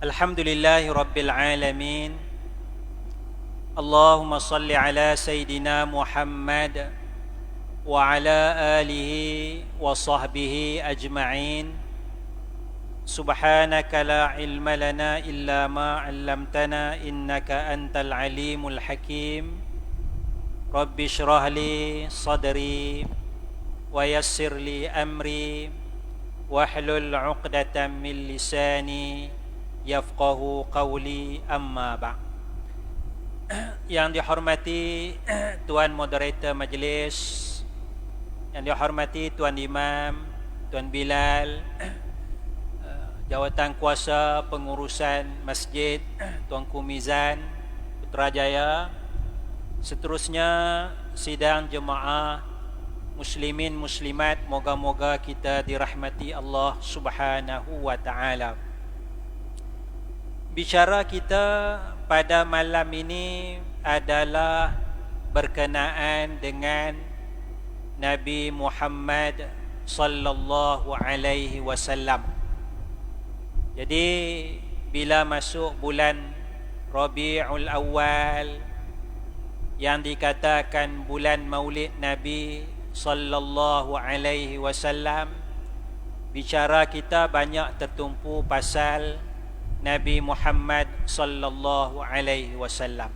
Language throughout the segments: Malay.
Alhamdulillahi Rabbil Alamin. Allahumma salli ala Sayyidina Muhammad wa ala alihi wa sahbihi ajma'in. Subhanaka la ilma lana illa ma 'allamtana innaka antal alimul hakim. Rabbi shrah li sadri wa yassir li amri wahlul 'uqdatam min lisani yafqahu qawli, amma ba'. Yang dihormati Tuan Moderator Majlis, yang dihormati Tuan Imam, Tuan Bilal, Jawatan Kuasa Pengurusan Masjid, Tuanku Mizan Putrajaya, seterusnya sidang jemaah muslimin muslimat, moga-moga kita dirahmati Allah Subhanahu wa taala. Bicara kita pada malam ini adalah berkenaan dengan Nabi Muhammad sallallahu alaihi wasallam. Jadi bila masuk bulan Rabiul Awal yang dikatakan bulan Maulid Nabi sallallahu alaihi wasallam, bicara kita banyak tertumpu pasal Nabi Muhammad sallallahu alaihi wasallam.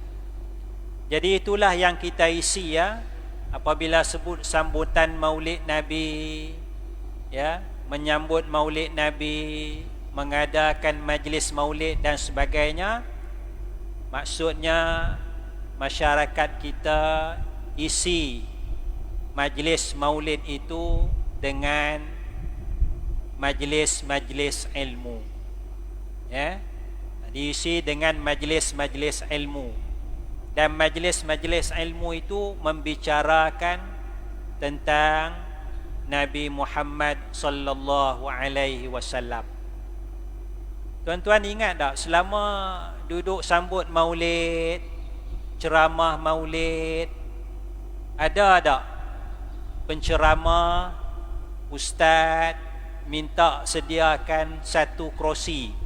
Jadi itulah yang kita isi ya, apabila sebut sambutan Maulid Nabi ya, menyambut Maulid Nabi, mengadakan majlis Maulid dan sebagainya, maksudnya masyarakat kita isi majlis Maulid itu dengan majlis-majlis ilmu ya, diisi dengan majlis-majlis ilmu, dan majlis-majlis ilmu itu membicarakan tentang Nabi Muhammad sallallahu alaihi wasallam. Tuan-tuan ingat tak, selama duduk sambut Maulid, ceramah Maulid, ada tak penceramah ustaz minta sediakan satu kerusi?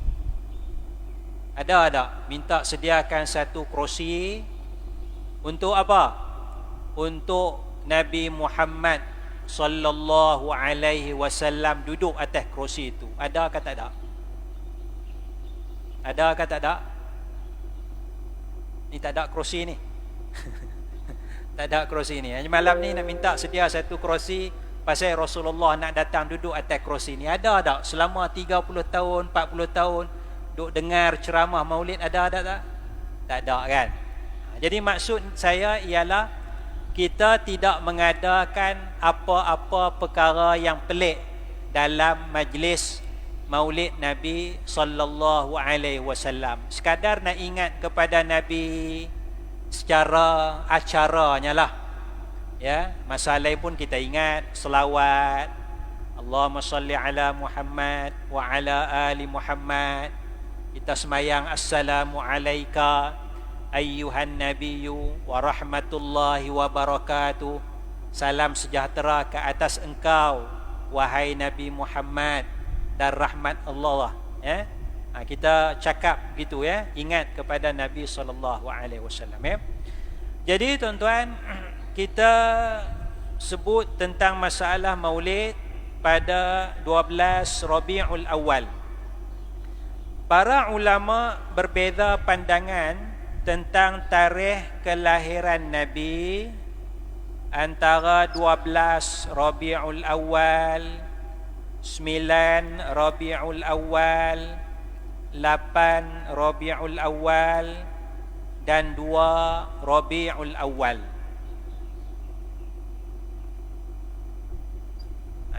Ada tak minta sediakan satu kerusi untuk apa? Untuk Nabi Muhammad sallallahu alaihi wasallam duduk atas kerusi itu. Ada ke tak ada? Ada ke tak ada? Ni tak ada kerusi ni. Tak ada kerusi ni. Malam ni nak minta sedia satu kerusi pasal Rasulullah nak datang duduk atas kerusi ni. Ada tak? Selama 30 tahun, 40 tahun duk dengar ceramah Maulid, ada tak? Tak ada kan? Jadi maksud saya ialah kita tidak mengadakan apa-apa perkara yang pelik dalam majlis Maulid Nabi sallallahu alaihi wasallam. Sekadar nak ingat kepada Nabi secara acaranya lah. Ya, masa lain pun kita ingat selawat, Allahumma salli ala Muhammad wa ala ali Muhammad. Kita semayang assalamu alayka ayyuhan nabiyyu wa rahmatullahi wa barakatuh. Salam sejahtera ke atas engkau wahai Nabi Muhammad, dan rahmat Allah ya. Kita cakap gitu ya, ingat kepada Nabi sallallahu alaihi wasallam ya. Jadi tuan-tuan, kita sebut tentang masalah Maulid pada 12 Rabiul Awal. Para ulama berbeza pandangan tentang tarikh kelahiran Nabi, antara 12 Rabiul Awal, 9 Rabiul Awal, 8 Rabiul Awal, dan 2 Rabiul Awal.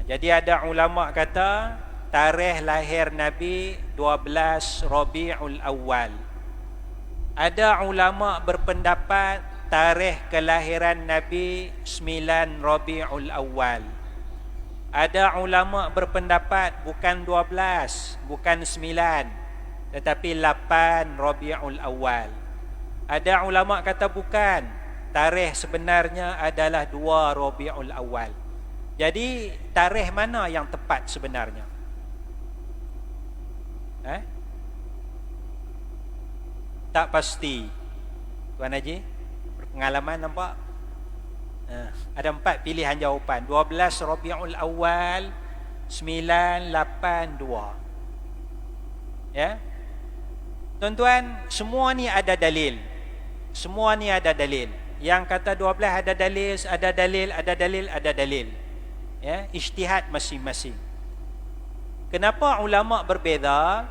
Jadi ada ulama kata tarikh lahir Nabi 12 Rabiul Awal. Ada ulama berpendapat tarikh kelahiran Nabi 9 Rabiul Awal. Ada ulama berpendapat bukan 12, bukan 9, tetapi 8 Rabiul Awal. Ada ulama kata bukan, tarikh sebenarnya adalah 2 Rabiul Awal. Jadi tarikh mana yang tepat sebenarnya? Tak pasti. Tuan Haji, berpengalaman nampak? Ada 4 pilihan jawapan. 12 Rabiul Awal 982. Ya. Tuan-tuan, semua ni ada dalil. Semua ni ada dalil. Yang kata 12 ada dalil, ada dalil, ada dalil, ada dalil. Ya, ijtihad masing-masing. Kenapa ulama berbeza?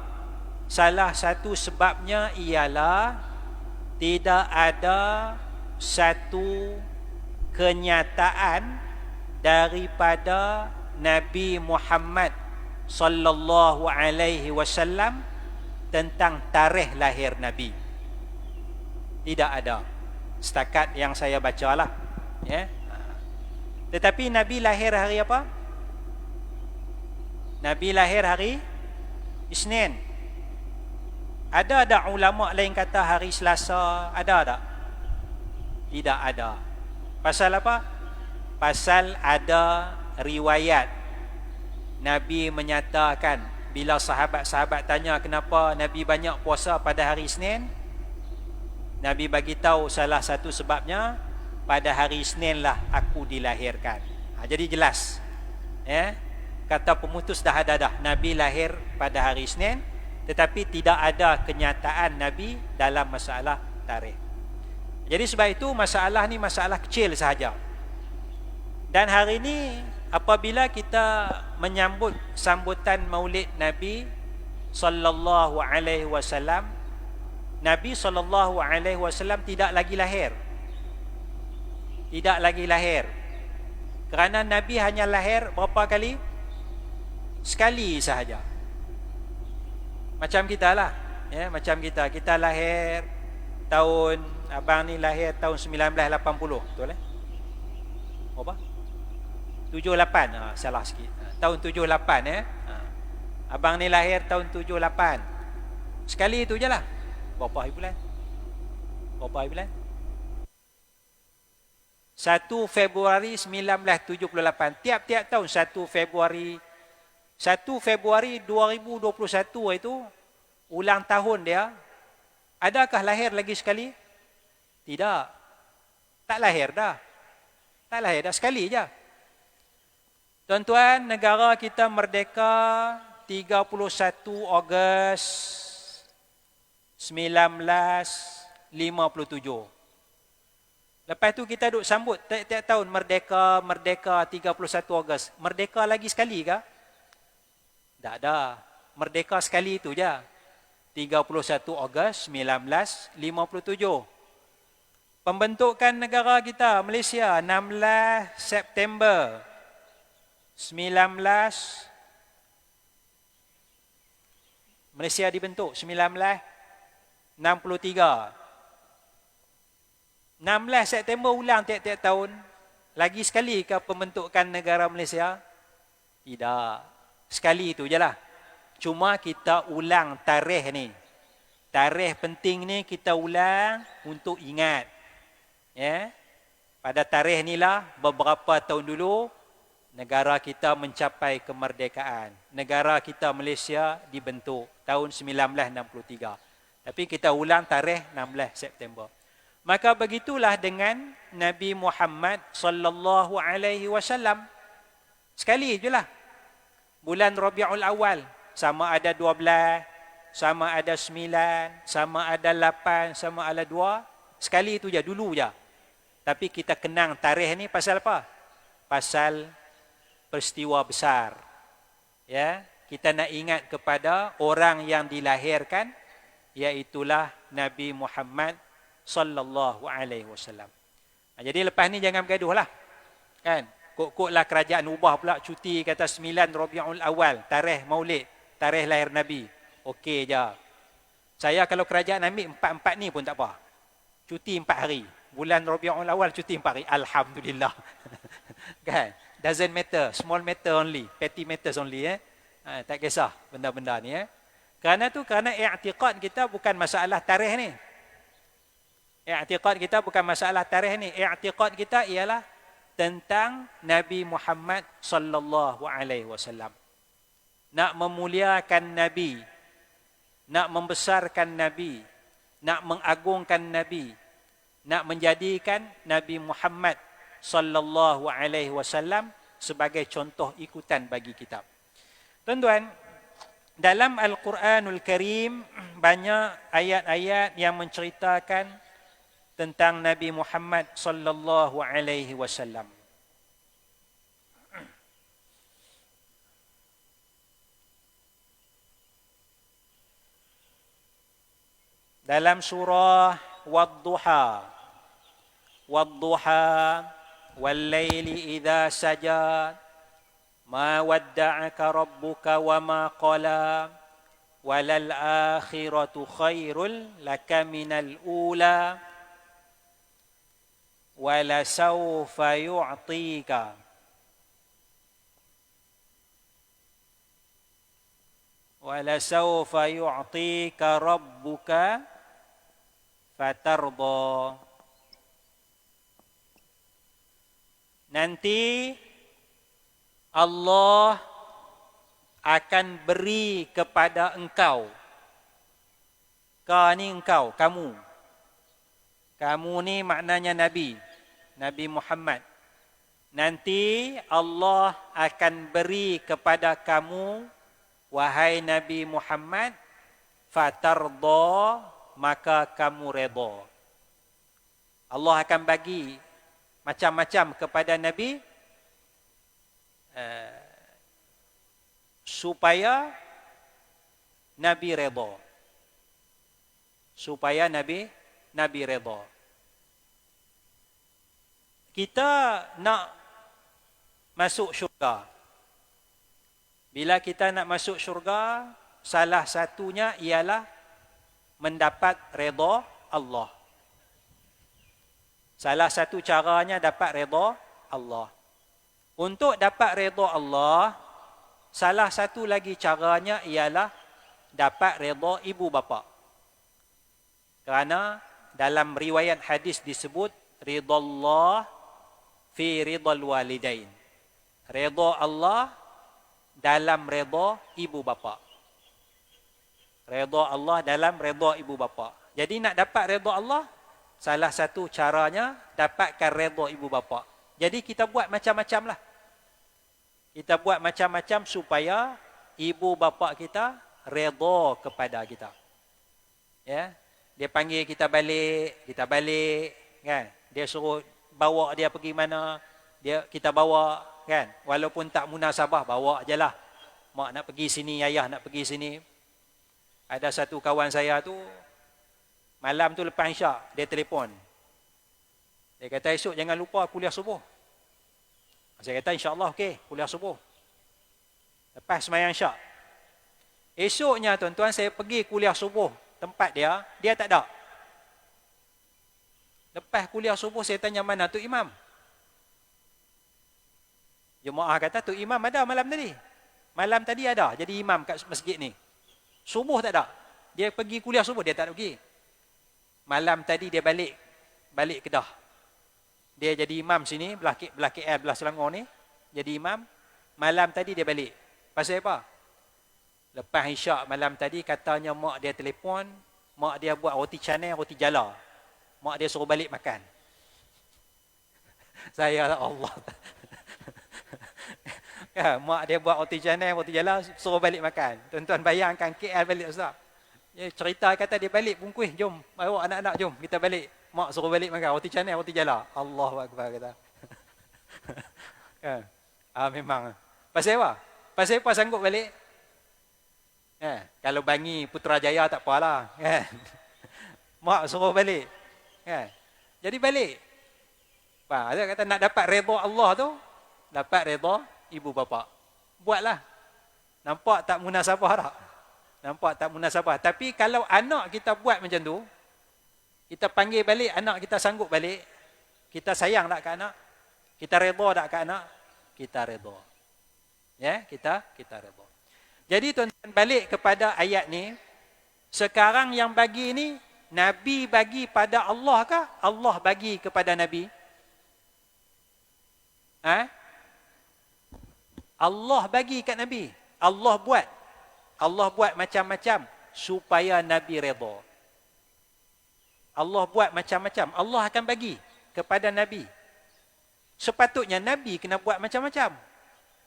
Salah satu sebabnya ialah tidak ada satu kenyataan daripada Nabi Muhammad sallallahu alaihi wasallam tentang tarikh lahir Nabi. Tidak ada. Setakat yang saya bacalah, ya. Tetapi Nabi lahir hari apa? Nabi lahir hari Isnin. Ada tak ulama lain kata hari Selasa? Ada tak? Tidak ada. Pasal apa? Pasal ada riwayat Nabi menyatakan, bila sahabat-sahabat tanya kenapa Nabi banyak puasa pada hari Isnin, Nabi bagi tahu salah satu sebabnya, pada hari Isnin lah aku dilahirkan. Jadi jelas, ya. Kata pemutus dah ada dah, Nabi lahir pada hari Isnin, tetapi tidak ada kenyataan Nabi dalam masalah tarikh. Jadi sebab itu masalah ni masalah kecil sahaja. Dan hari ini apabila kita menyambut sambutan Maulid Nabi sallallahu alaihi wasallam, Nabi sallallahu alaihi wasallam tidak lagi lahir. Tidak lagi lahir. Kerana Nabi hanya lahir berapa kali? Sekali sahaja. Macam kita lah, ya, macam kita lahir tahun, abang ni lahir tahun 1980, betul eh? Berapa? 78, salah sikit. Tahun 78, ya. Abang ni lahir tahun 78. Sekali itu je lah. Berapa hari bulan? Berapa hari bulan? 1 Februari 1978. Tiap-tiap tahun 1 Februari 2021 itu ulang tahun dia. Adakah lahir lagi sekali? Tidak. Tak lahir dah. Tak lahir dah, sekali je. Tuan-tuan, negara kita merdeka 31 Ogos 1957. Lepas tu kita duk sambut tiap-tiap tahun merdeka 31 Ogos. Merdeka lagi sekali ke? Tak ada. Merdeka sekali itu je. 31 Ogos 1957. Pembentukan negara kita Malaysia 16 September 19. Malaysia dibentuk 1963. 16 September ulang tiap-tiap tahun. Lagi sekali ke pembentukan negara Malaysia? Tidak. Sekali itu je lah. Cuma kita ulang tarikh ni. Tarikh penting ni kita ulang untuk ingat. Ya. Pada tarikh ni lah beberapa tahun dulu negara kita mencapai kemerdekaan. Negara kita Malaysia dibentuk tahun 1963. Tapi kita ulang tarikh 16 September. Maka begitulah dengan Nabi Muhammad sallallahu alaihi wasallam. Sekali je lah. Bulan Rabiul Awal, sama ada 12, sama ada 9, sama ada 8, sama ada 2. Sekali itu je, dulu je. Tapi kita kenang tarikh ni pasal apa? Pasal peristiwa besar. Ya, kita nak ingat kepada orang yang dilahirkan, iaitulah Nabi Muhammad sallallahu alaihi wasallam. Jadi lepas ni jangan bergaduh lah. Kan? Kok-koklah kerajaan ubah pula cuti kata 9 Rabiul Awal, tarikh Maulid, tarikh lahir Nabi. Okey je. Saya kalau kerajaan ambil 4-4 ni pun tak apa. Cuti 4 hari. Bulan Rabiul Awal cuti 4 hari. Alhamdulillah. Kan? Doesn't matter, small matter only, petty matters only, tak kisah benda-benda ni, Kerana i'tiqad kita bukan masalah tarikh ni. I'tiqad kita bukan masalah tarikh ni. I'tiqad kita ialah tentang Nabi Muhammad sallallahu alaihi wasallam. Nak memuliakan Nabi, nak membesarkan Nabi, nak mengagungkan Nabi, nak menjadikan Nabi Muhammad sallallahu alaihi wasallam sebagai contoh ikutan bagi kita. Tuan-tuan, dalam Al-Quranul Karim banyak ayat-ayat yang menceritakan tentang Nabi Muhammad sallallahu alaihi wasallam. Dalam surah Wad-Duha, Wad-Duha wal-laili idza saja, ma wadda'aka rabbuka wa ma qala, walal akhiratu khairul laka minal ula, wala sawfa yu'tika rabbuka fatarda. Nanti Allah akan beri kepada engkau. Ka ni engkau, kamu. Kamu ni maknanya Nabi, Nabi Muhammad. Nanti Allah akan beri kepada kamu, wahai Nabi Muhammad, fatarda, maka kamu redha. Allah akan bagi macam-macam kepada Nabi supaya Nabi redha. Supaya Nabi redha. Kita nak masuk syurga. Bila kita nak masuk syurga, salah satunya ialah mendapat redha Allah. Salah satu caranya dapat redha Allah. Untuk dapat redha Allah, salah satu lagi caranya ialah dapat redha ibu bapa. Kerana dalam riwayat hadis disebut ridha Allah fi ridhal walidain. Redha Allah dalam redha ibu bapa. Redha Allah dalam redha ibu bapa. Jadi nak dapat redha Allah, salah satu caranya dapatkan redha ibu bapa. Jadi kita buat macam-macam lah. Kita buat macam-macam supaya ibu bapa kita redha kepada kita. Ya, dia panggil kita balik kan. Dia suruh bawa dia pergi mana, kita bawa kan. Walaupun tak munasabah, bawa ajalah. Mak nak pergi sini, ayah nak pergi sini. Ada satu kawan saya tu, malam tu lepas Isyak, dia telefon. Dia kata, esok jangan lupa kuliah subuh. Saya kata, insyaAllah okey, kuliah subuh. Lepas sembahyang Isyak. Esoknya tuan-tuan, saya pergi kuliah subuh. Tempat dia tak ada. Lepas kuliah subuh, saya tanya mana tu imam. Jemaah kata, tu imam ada malam tadi. Malam tadi ada, jadi imam kat masjid ni. Subuh tak ada. Dia pergi kuliah subuh, dia tak pergi. Malam tadi dia balik Kedah. Dia jadi imam sini, belah KL, belah Selangor ni. Jadi imam. Malam tadi dia balik. Pasal apa? Lepas Isyak malam tadi, katanya mak dia telefon. Mak dia buat roti canai, roti jala. Mak dia suruh balik makan. Saya, Allah. Ya, mak dia buat roti canai, roti jala, suruh balik makan. Tuan-tuan bayangkan KL balik Ustaz. Dia cerita kata dia balik bungkus, jom bawa anak-anak, jom kita balik. Mak suruh balik makan roti canai, roti jala. Allahu akbar kata. Kan? Memang. Pasal apa? Pasal apa sanggup balik? Kalau Bangi Putrajaya tak apalah, kan? Mak suruh balik. Kan? Jadi balik. Dia kata nak dapat redha Allah tu, dapat redha ibu bapa. Buatlah. Nampak tak munasabah tak? Nampak tak munasabah. Tapi kalau anak kita buat macam tu, kita panggil balik, anak kita sanggup balik, kita sayang tak ke anak? Kita redha tak ke anak? Kita redha. Ya, kita redha. Jadi tuan-tuan, balik kepada ayat ni, sekarang yang bagi ni, Nabi bagi pada Allah kah? Allah bagi kepada Nabi? Allah bagi kat Nabi. Allah buat macam-macam supaya Nabi redha. Allah buat macam-macam. Allah akan bagi kepada Nabi. Sepatutnya Nabi kena buat macam-macam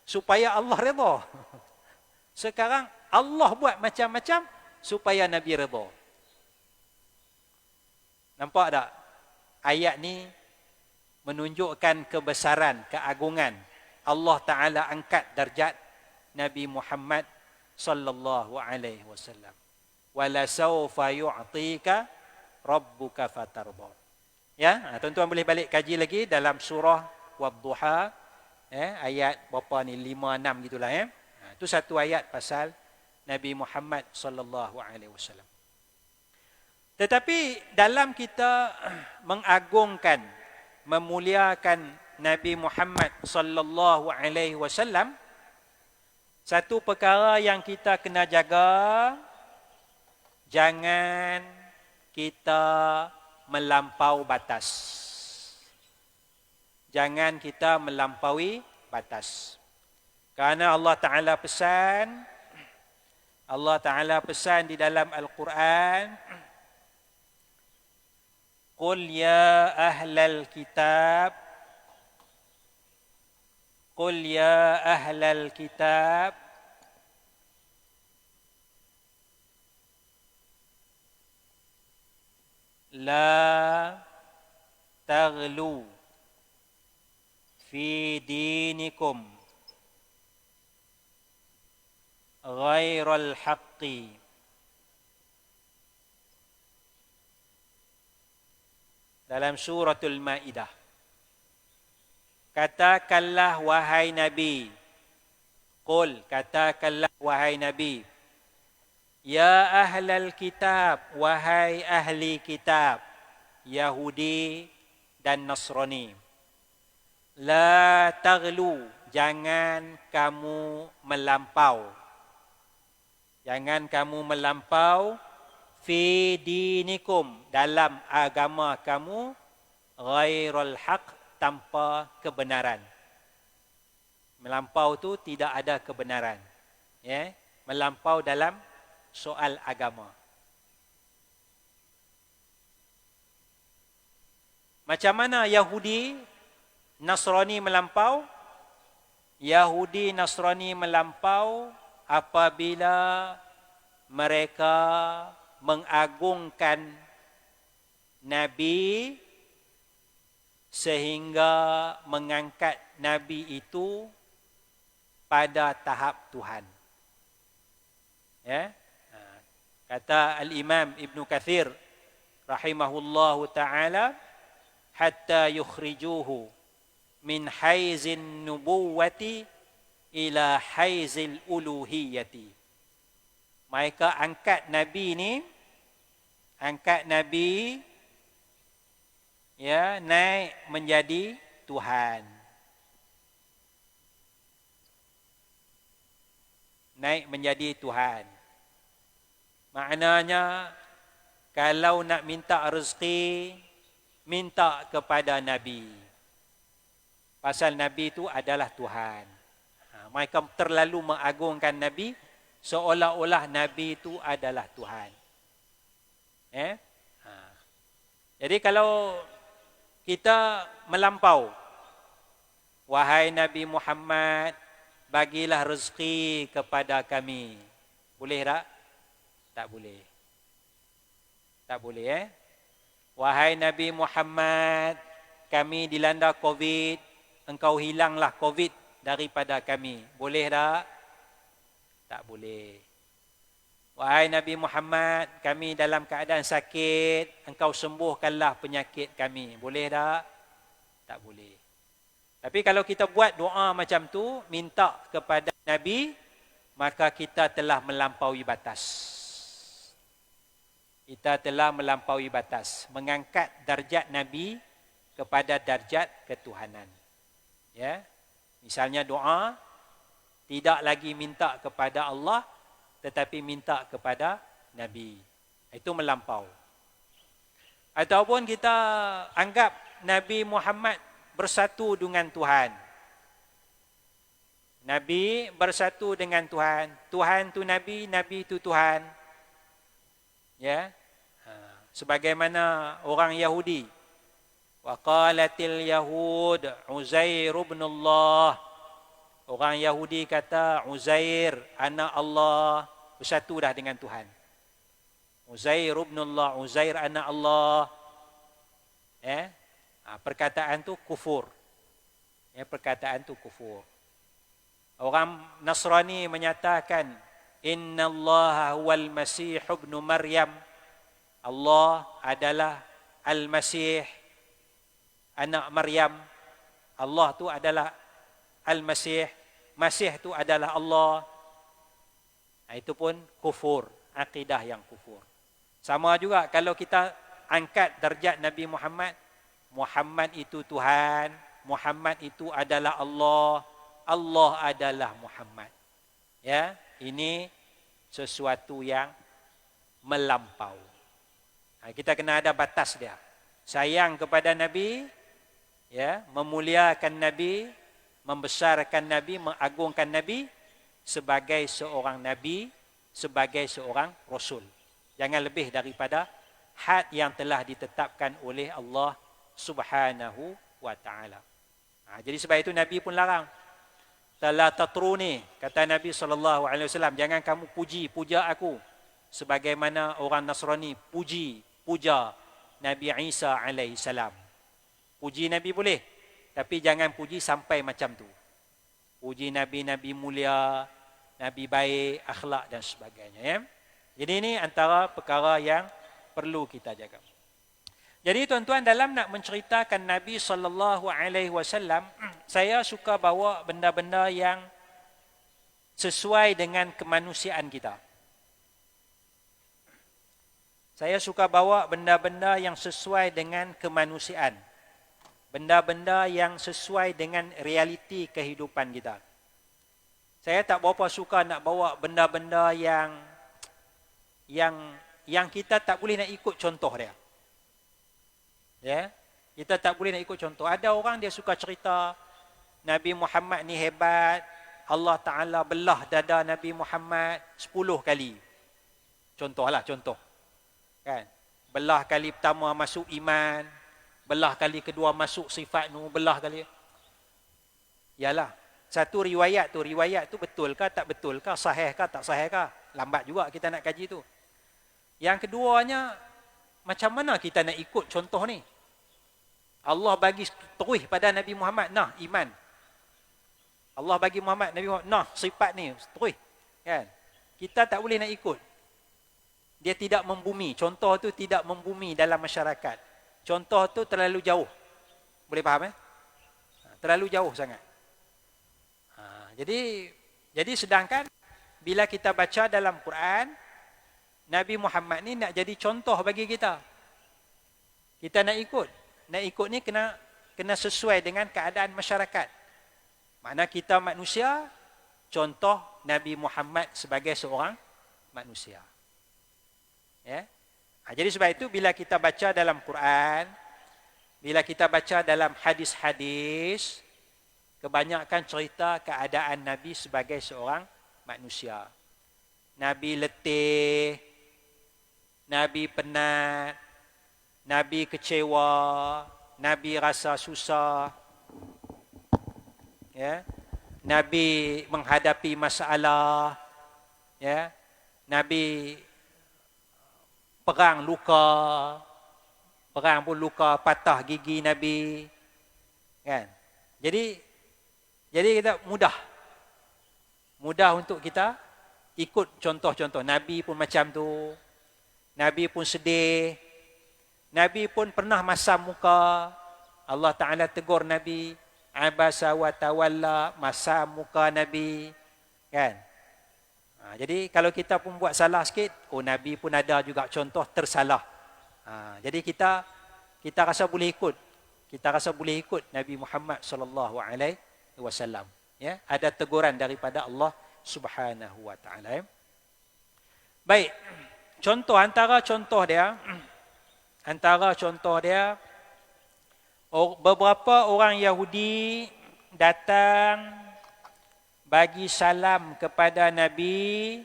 supaya Allah redha. Sekarang Allah buat macam-macam supaya Nabi redha. Nampak tak? Ayat ni menunjukkan kebesaran, keagungan. Allah Ta'ala angkat darjat Nabi Muhammad sallallahu alaihi wasallam. Wala sawfa yu'tika rabbuka fatarda. Ya, tuan-tuan boleh balik kaji lagi dalam surah Wad-Duha, ayat berapa ni, 5 6 gitulah ya. Itu satu ayat pasal Nabi Muhammad sallallahu alaihi wasallam. Tetapi dalam kita mengagungkan, memuliakan Nabi Muhammad sallallahu alaihi wasallam, satu perkara yang kita kena jaga, jangan kita melampau batas. Jangan kita melampaui batas. Kerana Allah Ta'ala pesan di dalam Al-Quran, Qul ya ahlal kitab, Qul ya ahlal kitab, la taghlu fi dinikum ghairal haqqi dalam suratul Maidah. Katakanlah wahai Nabi, Qul, katakanlah wahai Nabi, ya ahlal kitab, wahai ahli kitab, Yahudi dan Nasrani, la taghlu, jangan kamu melampau. Jangan kamu melampau fi dinikum, dalam agama kamu, ghairal haq, tanpa kebenaran. Melampau tu tidak ada kebenaran. Ya, melampau dalam soal agama. Macam mana Yahudi Nasrani melampau? Yahudi Nasrani melampau apabila mereka mengagungkan Nabi sehingga mengangkat Nabi itu pada tahap Tuhan. Ya? Kata Al-Imam Ibn Kathir rahimahullahu ta'ala, hatta yukhrijuhu min haizin nubuwati ila haizil uluhiyati. Mereka angkat Nabi ni, ya, naik menjadi Tuhan. Naik menjadi Tuhan. Maknanya, kalau nak minta rezeki, minta kepada Nabi. Pasal Nabi itu adalah Tuhan. Mereka terlalu mengagungkan Nabi, seolah-olah Nabi itu adalah Tuhan. Jadi kalau kita melampau, wahai Nabi Muhammad, bagilah rezeki kepada kami. Boleh tak? Tak boleh. Tak boleh, Wahai Nabi Muhammad, kami dilanda COVID, engkau hilanglah COVID daripada kami. Boleh tak? Tak boleh. Wahai Nabi Muhammad, kami dalam keadaan sakit, engkau sembuhkanlah penyakit kami. Boleh tak? Tak boleh. Tapi kalau kita buat doa macam tu, minta kepada Nabi, maka kita telah melampaui batas. Kita telah melampaui batas, mengangkat darjat Nabi kepada darjat ketuhanan. Ya, misalnya doa tidak lagi minta kepada Allah, tetapi minta kepada Nabi. Itu melampau. Ataupun kita anggap Nabi Muhammad bersatu dengan Tuhan. Nabi bersatu dengan Tuhan. Tuhan tu Nabi, Nabi tu Tuhan. Ya. Sebagaimana orang Yahudi, wa qalatil yahud Uzair ibn Allah. Orang Yahudi kata Uzair anak Allah, bersatu dah dengan Tuhan. Uzair ibn Allah, Uzair anak Allah. Perkataan tu kufur. Perkataan tu kufur. Orang Nasrani menyatakan innallaha huwal masih ibn Maryam. Allah adalah Al-Masih, anak Maryam. Allah tu adalah Al-Masih, Masih tu adalah Allah. Itu pun kufur, akidah yang kufur. Sama juga kalau kita angkat darjat Nabi Muhammad, Muhammad itu Tuhan, Muhammad itu adalah Allah, Allah adalah Muhammad. Ya, ini sesuatu yang melampau. Kita kena ada batas dia. Sayang kepada Nabi, ya, memuliakan Nabi, membesarkan Nabi, mengagungkan Nabi sebagai seorang Nabi, sebagai seorang Rasul. Jangan lebih daripada had yang telah ditetapkan oleh Allah Subhanahu wa ta'ala. Jadi sebab itu Nabi pun larang. La tatruni, kata Nabi SAW, jangan kamu puja aku sebagaimana orang Nasrani puja Nabi Isa alaihissalam. Puji Nabi boleh, tapi jangan puji sampai macam tu. Puji Nabi mulia, Nabi baik, akhlak dan sebagainya. Ya? Jadi ini antara perkara yang perlu kita jaga. Jadi tuan-tuan, dalam nak menceritakan Nabi SAW, saya suka bawa benda-benda yang sesuai dengan kemanusiaan kita. Saya suka bawa benda-benda yang sesuai dengan kemanusiaan. Benda-benda yang sesuai dengan realiti kehidupan kita. Saya tak berapa suka nak bawa benda-benda yang kita tak boleh nak ikut contoh dia. Ya, kita tak boleh nak ikut contoh. Ada orang dia suka cerita Nabi Muhammad ni hebat, Allah Ta'ala belah dada Nabi Muhammad 10 kali. Contohlah, contoh. Kan? Belah kali pertama masuk iman, belah kali kedua masuk sifat nu, belah kali. Yalah, satu riwayat tu betul ke tak betul ke, sahih ke tak sahih ke? Lambat juga kita nak kaji tu. Yang keduanya, macam mana kita nak ikut contoh ni? Allah bagi terus pada Nabi Muhammad, nah iman. Allah bagi Nabi Muhammad, nah sifat ni terus. Kan? Kita tak boleh nak ikut. Dia tidak membumi. Contoh tu tidak membumi dalam masyarakat. Contoh tu terlalu jauh. Boleh faham terlalu jauh sangat. Jadi sedangkan bila kita baca dalam Quran, Nabi Muhammad ni nak jadi contoh bagi kita. Kita nak ikut. Nak ikut ni kena sesuai dengan keadaan masyarakat. Makna kita manusia, contoh Nabi Muhammad sebagai seorang manusia. Ya? Jadi sebab itu bila kita baca dalam Quran, bila kita baca dalam hadis-hadis, kebanyakan cerita keadaan Nabi sebagai seorang manusia. Nabi letih, Nabi penat, Nabi kecewa, Nabi rasa susah. Ya? Nabi menghadapi masalah. Ya? Nabi perang luka, perang pun luka, patah gigi Nabi. Kan? Jadi kita mudah untuk kita ikut contoh-contoh. Nabi pun macam tu. Nabi pun sedih. Nabi pun pernah masam muka. Allah Ta'ala tegur Nabi. Abasa wa tawalla, masam muka Nabi. Kan? Jadi kalau kita pun buat salah sikit, Nabi pun ada juga contoh tersalah. Jadi kita rasa boleh ikut. Kita rasa boleh ikut Nabi Muhammad sallallahu alaihi wasallam. Ya, ada teguran daripada Allah Subhanahu wa taala. Baik. Antara contoh dia beberapa orang Yahudi datang bagi salam kepada Nabi,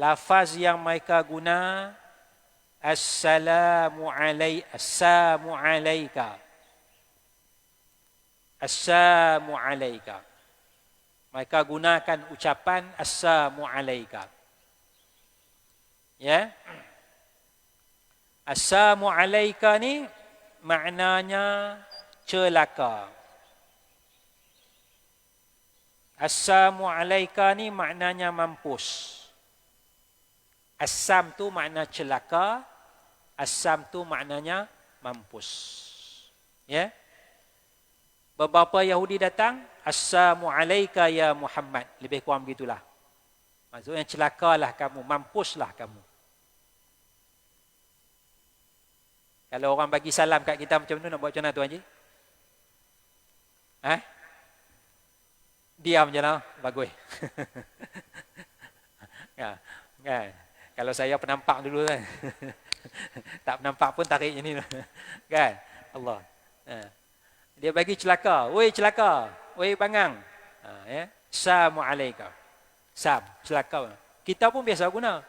lafaz yang mereka guna assalamu alayka. Assalamu alayka. Mereka gunakan ucapan assalamu alayka. Ya. Assalamu alayka ni maknanya celaka. Assalamu alayka ni maknanya mampus. Assam tu makna celaka, assam tu maknanya mampus. Ya. Beberapa Yahudi datang, assalamu alayka ya Muhammad. Lebih kurang begitulah. Maksudnya celakalah kamu, mampuslah kamu. Kalau orang bagi salam kat kita macam tu, nak buat macam mana tu Haji? Diam je lah, bagus. Ya, kan? Kalau saya penampak dulu kan. Tak penampak pun tarik je ni. Kan? Allah. Dia bagi celaka. Oi celaka. Oi bangang. Ya. Assalamu alayka. Sam, celaka. Kita pun biasa guna.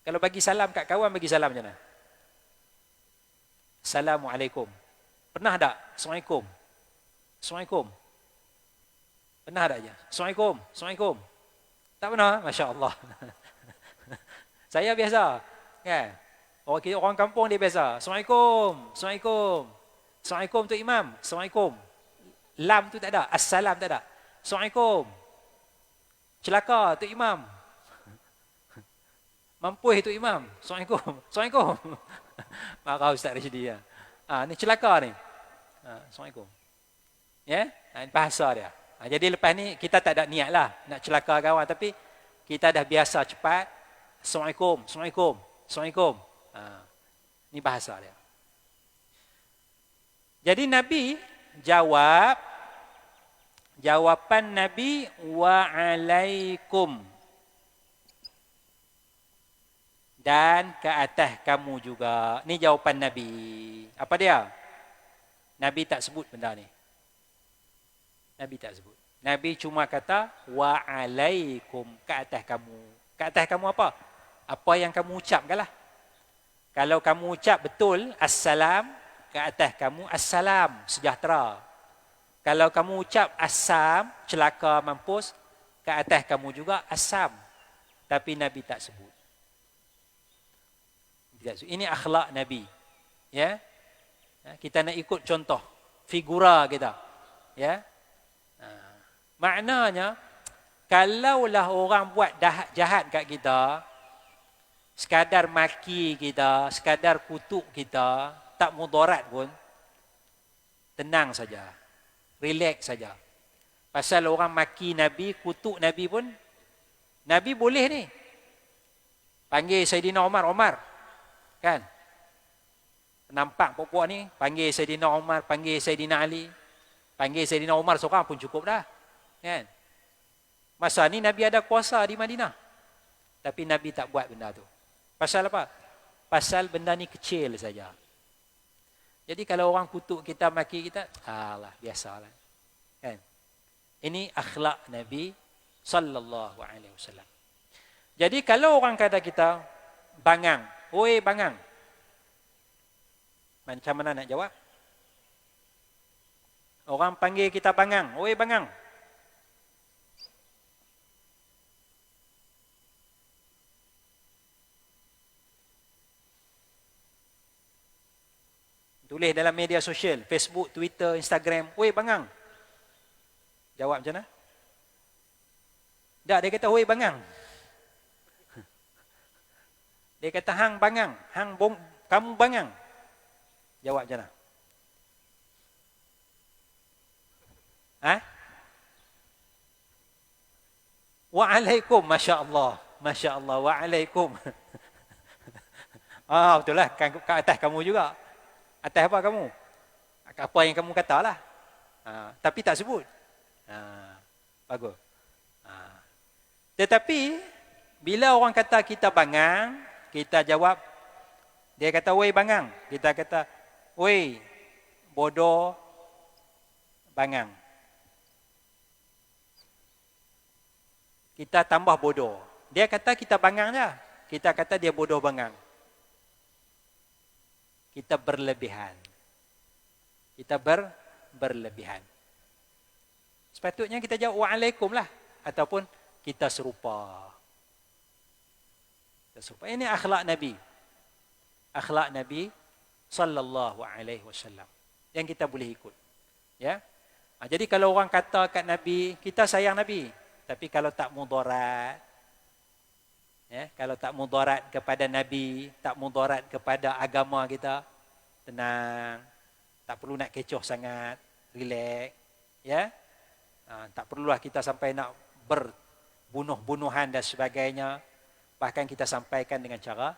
Kalau bagi salam kat kawan, bagi salam macam mana? Assalamualaikum. Pernah tak? Assalamualaikum. Assalamualaikum. Pernah tak je? Assalamualaikum. Assalamualaikum. Tak pernah? Masya Allah. Saya biasa. Kan? Orang kampung dia biasa. Assalamualaikum. Assalamualaikum. Assalamualaikum tu imam. Assalamualaikum. Lam tu tak ada. Assalam tak ada. Assalamualaikum. Celaka tu imam. Mampuih tu imam. Assalamualaikum. Assalamualaikum. Marah Ustaz Rashidi ya. Ni celaka ni. Assalamualaikum. Ya? Ini bahasa dia. Jadi lepas ni kita tak ada niat lah nak celaka kawan, tapi kita dah biasa cepat. Assalamualaikum. Assalamualaikum. Assalamualaikum. Ni bahasa dia. Jadi Nabi jawab, jawapan Nabi wa'alaikum. Dan ke atas kamu juga. Ni jawapan Nabi. Apa dia? Nabi tak sebut benda ni. Nabi tak sebut. Nabi cuma kata wa'alaikum, ke atas kamu. Ke atas kamu apa? Apa yang kamu ucapkanlah. Kalau kamu ucap betul assalam, ke atas kamu assalam, sejahtera. Kalau kamu ucap assam, celaka, mampus, ke atas kamu juga assam. Tapi Nabi tak sebut. Ini akhlak Nabi. Ya. Kita nak ikut contoh figura kita. Ya. Maknanya kalaulah orang buat jahat kat kita, sekadar maki kita, sekadar kutuk kita, tak mudarat pun, tenang saja. Relax saja. Pasal orang maki Nabi, kutuk Nabi pun, Nabi boleh ni. Panggil Saidina Umar. Kan? Nampak puak-puak ni, panggil Saidina Umar, panggil Saidina Ali, panggil Saidina Umar seorang pun cukup dah. Kan? Masa ni Nabi ada kuasa di Madinah. Tapi Nabi tak buat benda tu. Pasal apa? Pasal benda ni kecil saja. Jadi kalau orang kutuk kita, maki kita, alah, biasalah. Kan? Ini akhlak Nabi sallallahu alaihi wasallam. Jadi kalau orang kata kita bangang, oi bangang. Macam mana nak jawab? Orang panggil kita bangang, oi bangang. Tulis dalam media sosial, Facebook, Twitter, Instagram, oi bangang. Jawab macam mana? Tak, dia kata oi bangang. Dia kata hang bangang, kamu bangang. Jawab macam mana? Wa'alaikum, Masya Allah. Masya Allah, wa'alaikum. Betul lah, ke atas kamu juga. Atas apa kamu? Apa yang kamu katalah. Tapi tak sebut. Bagus. Tetapi, bila orang kata kita bangang, kita jawab, dia kata, woi bangang. Kita kata, woi bodoh bangang. Kita tambah bodoh. Dia kata kita bangang je. Kita kata dia bodoh bangang. Kita berlebihan. Kita berlebihan. Sepatutnya kita jawab wa'alaikum lah. Ataupun kita serupa. Kita serupa. Ini akhlak Nabi. Akhlak Nabi sallallahu alaihi wasallam. Yang kita boleh ikut. Ya. Jadi kalau orang kata kat Nabi, kita sayang Nabi. Tapi kalau tak mudarat, ya, kalau tak mudarat kepada Nabi, tak mudarat kepada agama kita, tenang, tak perlu nak kecoh sangat, relax, ya, tak perlulah kita sampai nak berbunuh-bunuhan dan sebagainya, bahkan kita sampaikan dengan cara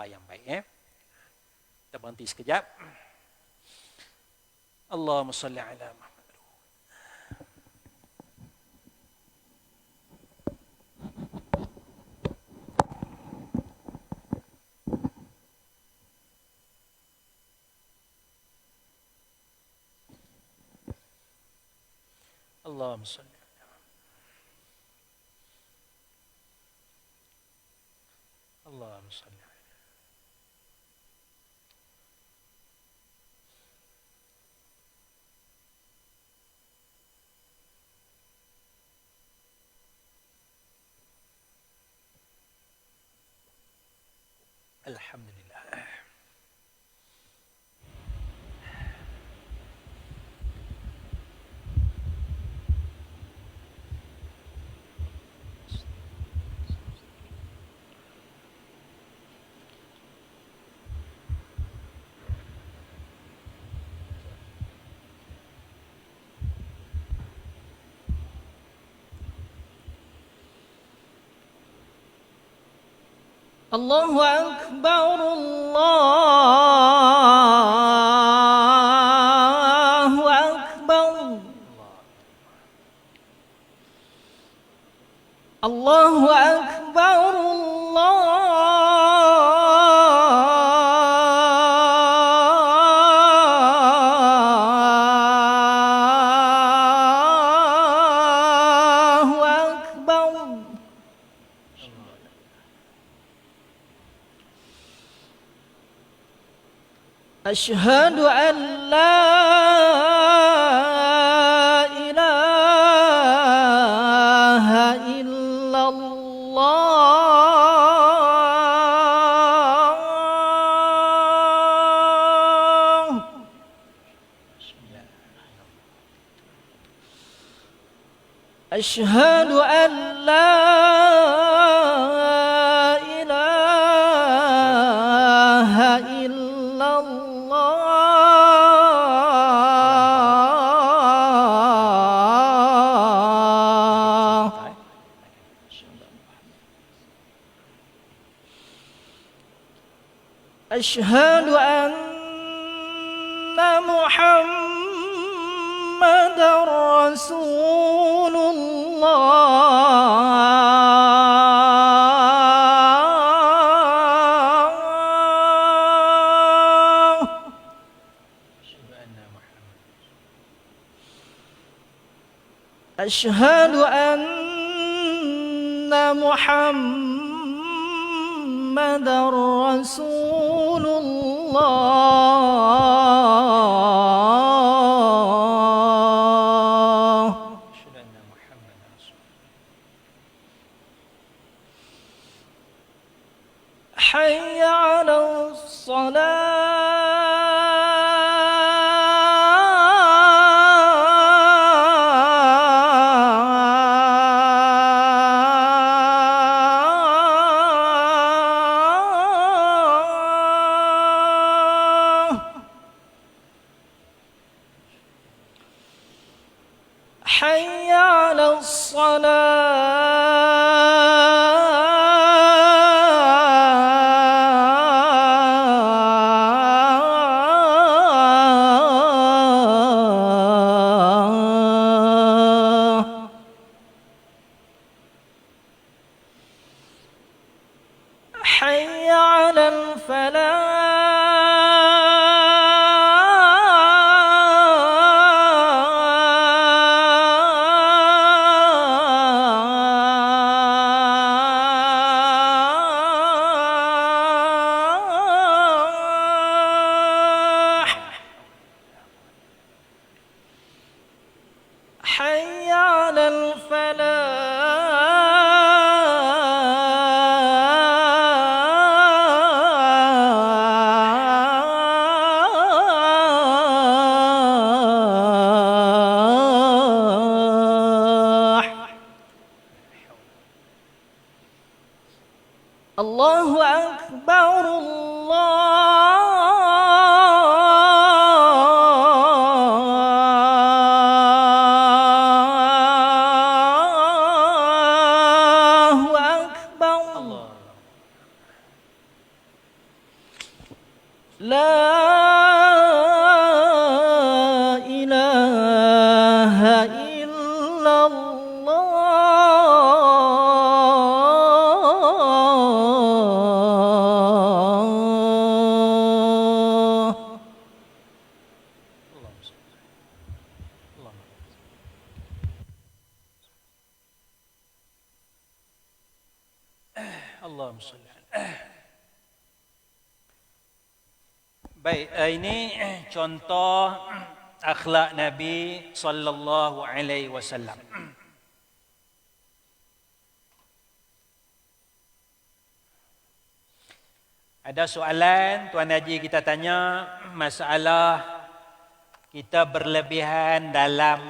yang baik. Ya. Kita berhenti sekejap. Allahumma salli ala Muhammad. اللهم صل على اللهم صل على الحمد لله. الله أكبر الله أكبر الله أكبر الله أكبر. أشهد أن لا إله إلا الله. أشهد أن لا إله إلا الله. أشهد أن محمدا رسول الله. أشهد أن محمدا رسول الله. حي على الصلاة. حي على الصلاة. حي على الفلاح. الله أكبر الله أكبر Allah. لا إله إلا الله Allahumma salli. Allahumma. Allahumma salli. Baik, ini contoh akhlak Nabi sallallahu alaihi wasallam. Ada soalan Tuan Haji kita tanya masalah kita berlebihan dalam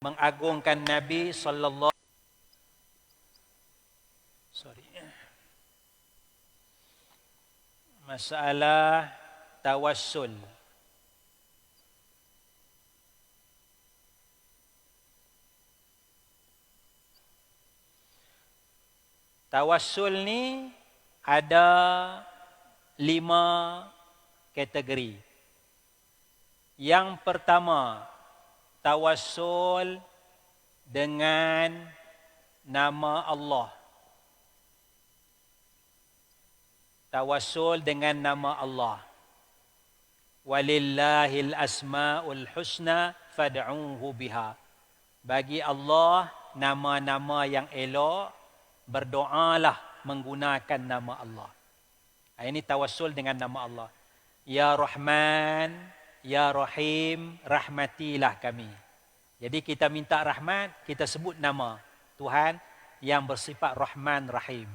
mengagungkan Nabi sallallahu masalah tawassul. Tawassul ni ada 5 kategori. Yang pertama, tawassul dengan nama Allah. Tawassul dengan nama Allah. Walillahil asmaul husna fad'uhu biha. Bagi Allah nama-nama yang elok, berdoalah menggunakan nama Allah. Ini tawassul dengan nama Allah. Ya Rahman, Ya Rahim, rahmatilah kami. Jadi kita minta rahmat, kita sebut nama Tuhan yang bersifat Rahman Rahim.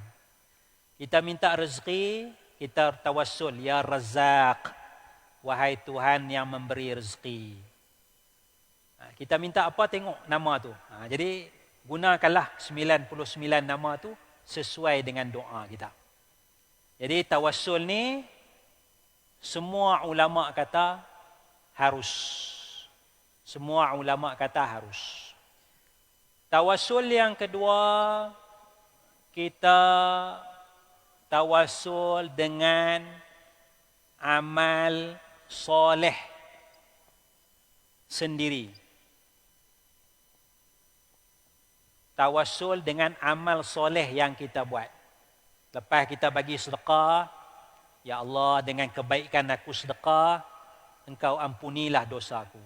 Kita minta rezeki, kita tawassul, Ya Razzaq, wahai Tuhan yang memberi rezeki. Kita minta apa, tengok nama tu. Jadi gunakanlah 99 nama tu sesuai dengan doa kita. Jadi tawassul ni semua ulama kata harus. Semua ulama kata harus. Tawassul yang kedua, kita tawassul dengan amal soleh sendiri. Tawassul dengan amal soleh yang kita buat. Lepas kita bagi sedekah, Ya Allah, dengan kebaikan aku sedekah, Engkau ampunilah dosaku.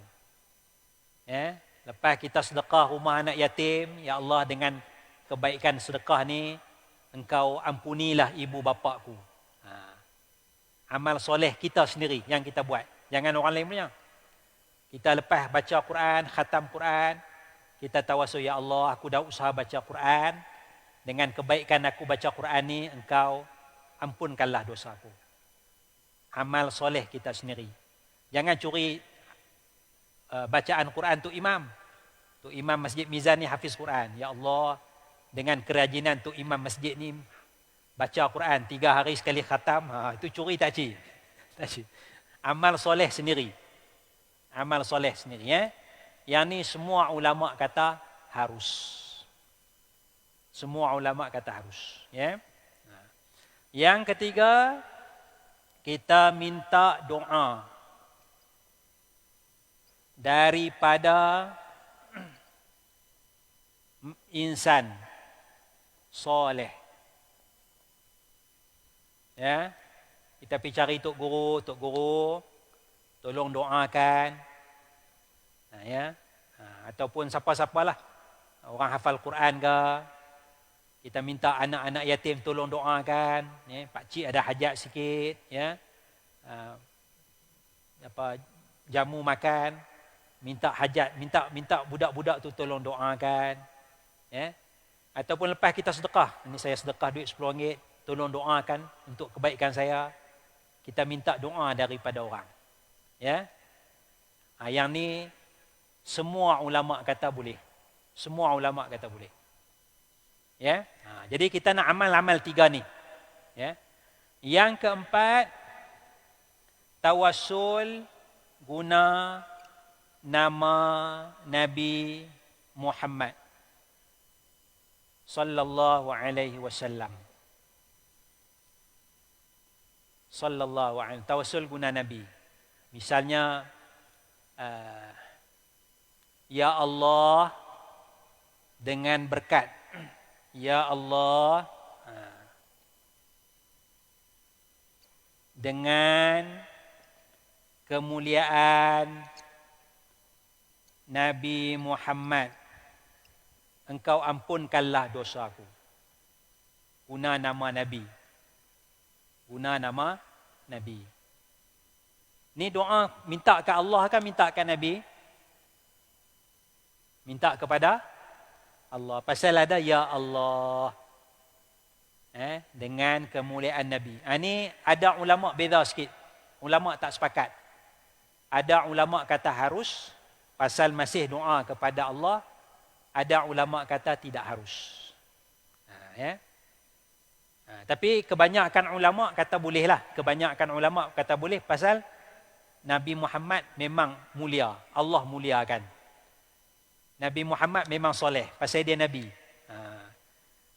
Lepas kita sedekah rumah anak yatim, Ya Allah, dengan kebaikan sedekah ni, Engkau ampunilah ibu bapakku. Amal soleh kita sendiri yang kita buat. Jangan orang lain punya. Kita lepas baca Quran, khatam Quran, kita tawassul, Ya Allah, aku dah usaha baca Quran. Dengan kebaikan aku baca Quran ni, Engkau ampunkanlah dosaku. Amal soleh kita sendiri. Jangan curi bacaan Quran tu imam. Tu imam Masjid Mizan ni hafiz Quran. Ya Allah, dengan kerajinan tu imam masjid ni baca Quran 3 hari sekali khatam. Itu curi tak cik? Tak cik. Amal soleh sendiri. Amal soleh sendiri. Yang ni semua ulama kata harus. Semua ulama kata harus. Yang ketiga, kita minta doa daripada insan soleh. Kita pergi cari tok guru, tolong doakan. Ataupun siapa-siapalah, orang hafal Quran ke, kita minta anak-anak yatim tolong doakan. Pak cik ada hajat sikit, jamu makan, minta hajat, minta budak-budak tu tolong doakan. Ataupun lepas kita sedekah, ini saya sedekah duit RM10, tolong doakan untuk kebaikan saya. Kita minta doa daripada orang. Yang ni semua ulama kata boleh. Semua ulama kata boleh. Ya. Jadi kita nak amal-amal 3 ni. Ya. Yang keempat, tawassul guna nama Nabi Muhammad sallallahu alaihi wasallam. Sallallahu alaihi, tawassul guna Nabi. Misalnya ya Allah dengan berkat, ya Allah dengan kemuliaan Nabi Muhammad, engkau ampunkanlah dosaku. Guna nama Nabi. Guna nama Nabi. Ni doa minta ke Allah kan minta ke Nabi? Minta kepada Allah. Pasal ada ya Allah. Dengan kemuliaan Nabi. Ini ada ulama beza sikit. Ulama tak sepakat. Ada ulama kata harus, pasal masih doa kepada Allah. Ada ulama kata tidak harus. Tapi kebanyakan ulama kata boleh lah. Kebanyakan ulama kata boleh pasal Nabi Muhammad memang mulia. Allah muliakan. Nabi Muhammad memang soleh pasal dia Nabi.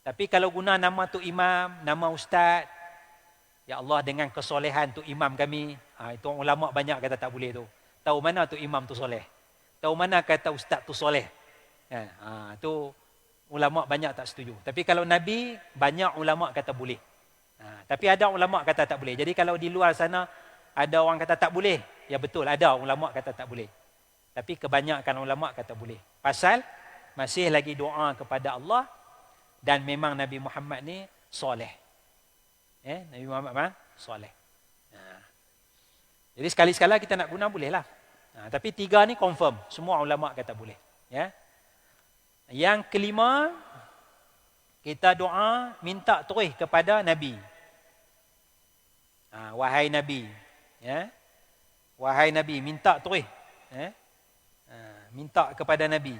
Tapi kalau guna nama tu imam, nama ustaz, ya Allah dengan kesolehan tu imam kami, itu ulama banyak kata tak boleh tu. Tahu mana tu imam tu soleh? Tahu mana kata ustaz tu soleh? Tu ulama banyak tak setuju. Tapi kalau Nabi, banyak ulama kata boleh. Tapi ada ulama kata tak boleh. Jadi kalau di luar sana ada orang kata tak boleh, ya betul ada ulama kata tak boleh. Tapi kebanyakan ulama kata boleh. Pasal masih lagi doa kepada Allah dan memang Nabi Muhammad ni soleh. Nabi Muhammad soleh. Jadi sekali-sekala kita nak guna boleh lah. Tapi 3 ni confirm. Semua ulama kata boleh. Ya. Yang kelima, kita doa minta terus kepada Nabi. Wahai Nabi. Ya. Wahai Nabi, minta terus. Minta kepada Nabi.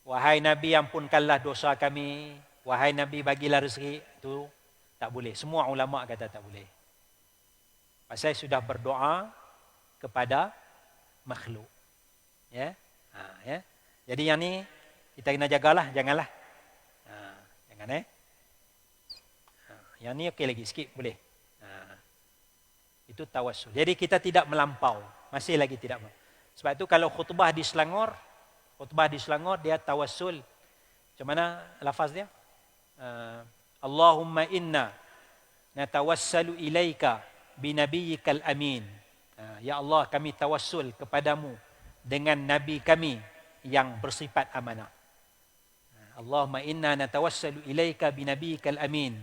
Wahai Nabi, ampunkanlah dosa kami. Wahai Nabi, bagilah rezeki. Itu tak boleh. Semua ulama kata tak boleh. Pasal sudah berdoa kepada makhluk. Ya. Ya. Jadi yang ni kita kena jagalah, janganlah. Jangan Yang ni okey lagi sikit boleh. Itu tawassul. Jadi kita tidak melampau. Masih lagi tidak melampau. Sebab itu kalau khutbah di Selangor dia tawassul. Macam mana lafaz dia? Allahumma inna natawassalu ilaika binabiyyikal amin. Ya Allah, kami tawassul kepadamu dengan nabi kami yang bersifat amanah. Allahumma inna natawassalu ilaika binabiyyikal amin.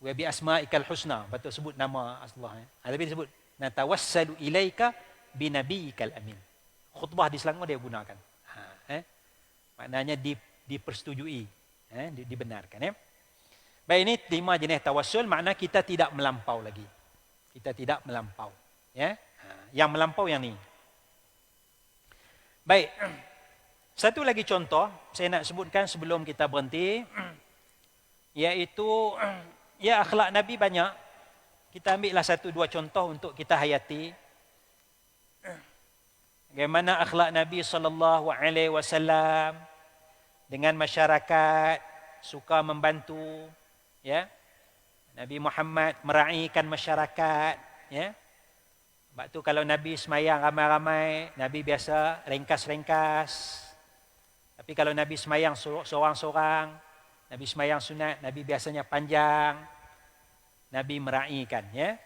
Wa bi asma'ikal husna. Betul sebut nama Allah. Tapi disebut natawassalu ilaika binabiyyikal amin. Khutbah di Selangor dia gunakan. Maknanya dipersetujui, dibenarkan. Baik, ini 5 jenis tawassul, makna kita tidak melampau lagi. Kita tidak melampau. Ya? Yang melampau yang ni. Baik, satu lagi contoh saya nak sebutkan sebelum kita berhenti, iaitu ya akhlak Nabi banyak. Kita ambillah 1-2 contoh untuk kita hayati. Bagaimana akhlak Nabi SAW dengan masyarakat, suka membantu, ya. Nabi Muhammad meraihkan masyarakat, ya. Sebab tu kalau Nabi semayang ramai-ramai, Nabi biasa ringkas-ringkas. Tapi kalau Nabi semayang seorang-seorang, Nabi semayang sunat, Nabi biasanya panjang. Nabi meraihkan, ya.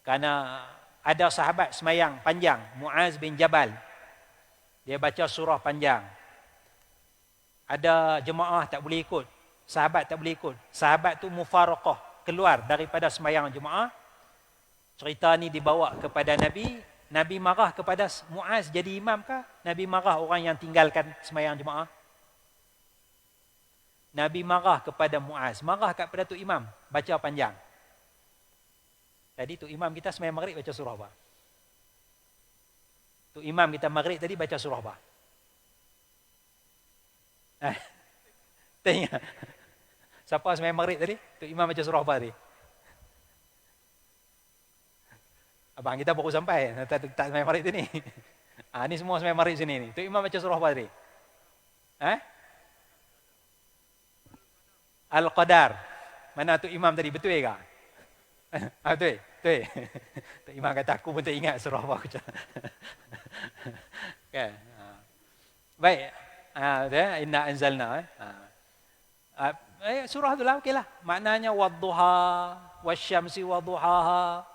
Karena ada sahabat semayang panjang, Muaz bin Jabal. Dia baca surah panjang. Ada jemaah tak boleh ikut. Sahabat tak boleh ikut. Sahabat tu mufaraqah, keluar daripada semayang jemaah. Cerita ni dibawa kepada Nabi. Nabi marah kepada Muaz jadi imam kah? Nabi marah orang yang tinggalkan semayang jemaah? Nabi marah kepada Muaz. Marah kepada Tok Imam. Baca panjang. Tadi Tok Imam kita sembahyang maghrib baca surah apa? Tok Imam kita maghrib tadi baca surah apa? Tanya. Siapa sembahyang maghrib tadi? Tok Imam baca surah apa tadi? Abang kita baru sampai. Tak sembahyang maghrib ni. Ni semua sembahyang maghrib sini ni. Tok Imam baca surah apa tadi? Al-Qadar. Mana Tok Imam tadi? Betul ke? Betul. Betul. Tok Imam kata aku pun tak ingat surah apa. Okay. Baik. Inna anzalna. Surah tu lah. Okeylah. Maknanya wadduha, wasyamsi wadduhaha.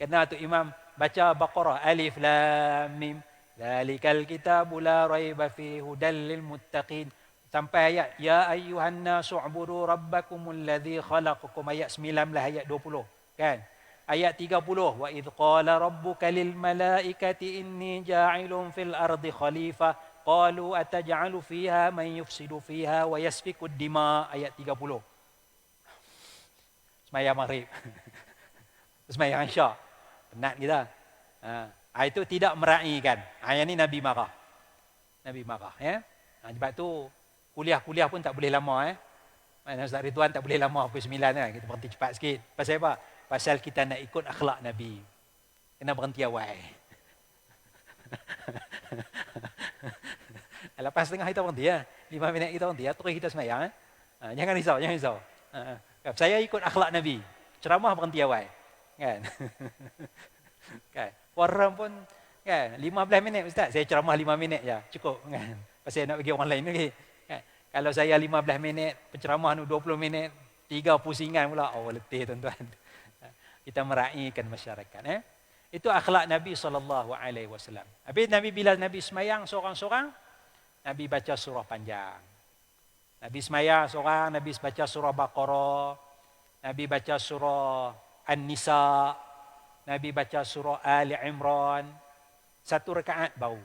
Kena Tok Imam baca Baqarah. Alif lam mim. Zalikal kitabu la raiba fihi hudal lil muttaqin. Sampai ayat ya ayyuhan nasu ubudu rabbakumul ladzi khalaqakum, ayat 19 ayat 20 kan. Ayat 30 wa idh qala rabbuka lil malaikati inni ja'ilun fil ardi khalifah qalu ataj'alu fiha man yufsidu fiha wa yasfiku ad-dima, ayat 30. Sembahyang maghrib. Sembahyang isyak. Penat kita. Itu tidak meraihkan. Yang ni Nabi marah. Nabi marah ya. Sebab tu kuliah pun tak boleh lama Mana Ustaz Ridwan tak boleh lama pukul 9 kan. Kita berhenti cepat sikit. Pasal apa? Pasal kita nak ikut akhlak Nabi. Kena berhenti awal. Lepas setengah kita berhenti 5 minit kita berhenti terus kita semayang Jangan risau, jangan risau. Saya ikut akhlak Nabi. Ceramah berhenti awal. Kan? Kan? Orang pun kan 15 minit Ustaz, saya ceramah 5 minit je. Cukup kan. Pasal nak bagi orang lain lagi. Kalau saya 15 minit, penceramah tu 20 minit, 3 pusingan pula, letih tuan-tuan. Kita meraihkan masyarakat. Itu akhlak Nabi SAW. Habis Nabi bila Nabi semayang seorang-seorang, Nabi baca surah panjang. Nabi semayang seorang, Nabi baca surah Baqarah, Nabi baca surah An-Nisa, Nabi baca surah Ali Imran, 1 rakaat baru.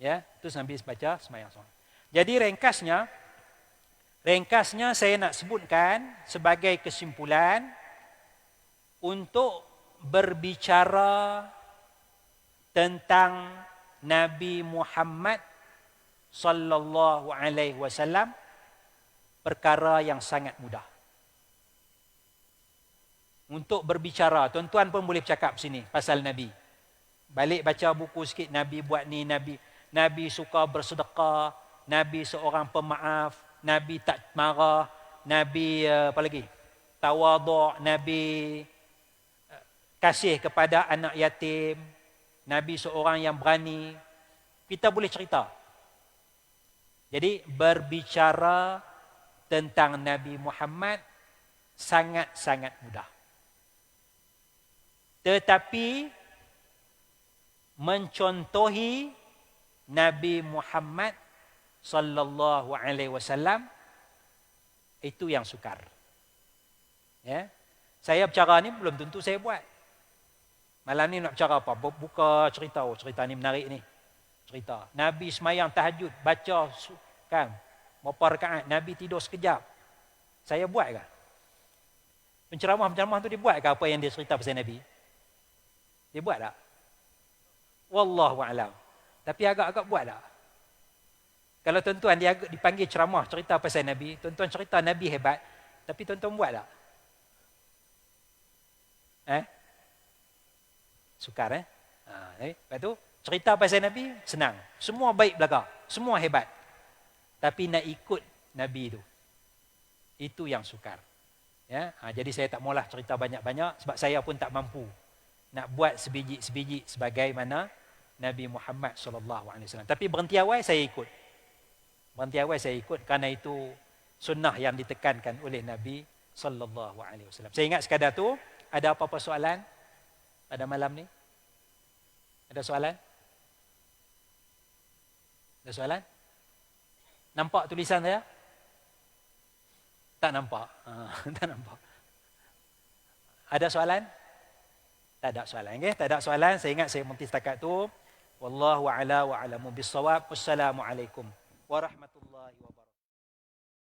Ya, terus Nabi baca semayang seorang. Jadi ringkasnya saya nak sebutkan sebagai kesimpulan untuk berbicara tentang Nabi Muhammad sallallahu alaihi wasallam, perkara yang sangat mudah. Untuk berbicara, tuan-tuan pun boleh bercakap sini pasal Nabi. Balik baca buku sikit, Nabi buat ni, Nabi suka bersedekah, Nabi seorang pemaaf, Nabi tak marah, Nabi apa lagi? Tawaduk, Nabi kasih kepada anak yatim, Nabi seorang yang berani. Kita boleh cerita. Jadi berbicara tentang Nabi Muhammad sangat-sangat mudah. Tetapi mencontohi Nabi Muhammad sallallahu alaihi wasallam itu yang sukar. Ya. Saya bercara ni belum tentu saya buat. Malam ni nak bercara apa? Buka cerita, cerita ni menarik ni. Cerita. Nabi semayang tahajud, baca kan berapa rakaat, Nabi tidur sekejap. Saya buat ke? Penceramah tu dia buat ke apa yang dia cerita pasal Nabi? Dia buat tak? Wallahu a'lam. Tapi agak-agak buat tak? Kalau tuan-tuan dia dipanggil ceramah cerita pasal Nabi, tuan-tuan cerita Nabi hebat, tapi tuan-tuan buat tak? Sukar lepas tu cerita pasal Nabi senang. Semua baik belaka, semua hebat. Tapi nak ikut Nabi tu, itu yang sukar. Ya, jadi saya tak maulah cerita banyak-banyak sebab saya pun tak mampu nak buat sebiji-sebiji sebagaimana Nabi Muhammad SAW. Tapi berhenti awal saya ikut. Berhenti awal saya ikut kerana itu sunnah yang ditekankan oleh Nabi SAW. Saya ingat sekadar tu. Ada apa-apa soalan pada malam ni? Ada soalan? Ada soalan? Nampak tulisan saya? Tak nampak. Tak nampak. Ada soalan? Tak ada soalan. Okay? Tak ada soalan. Saya ingat saya berhenti setakat tu. Wallahu a'la wa a'lamu bis-shawab. Wassalamualaikum warahmatullahi wabarakatuh.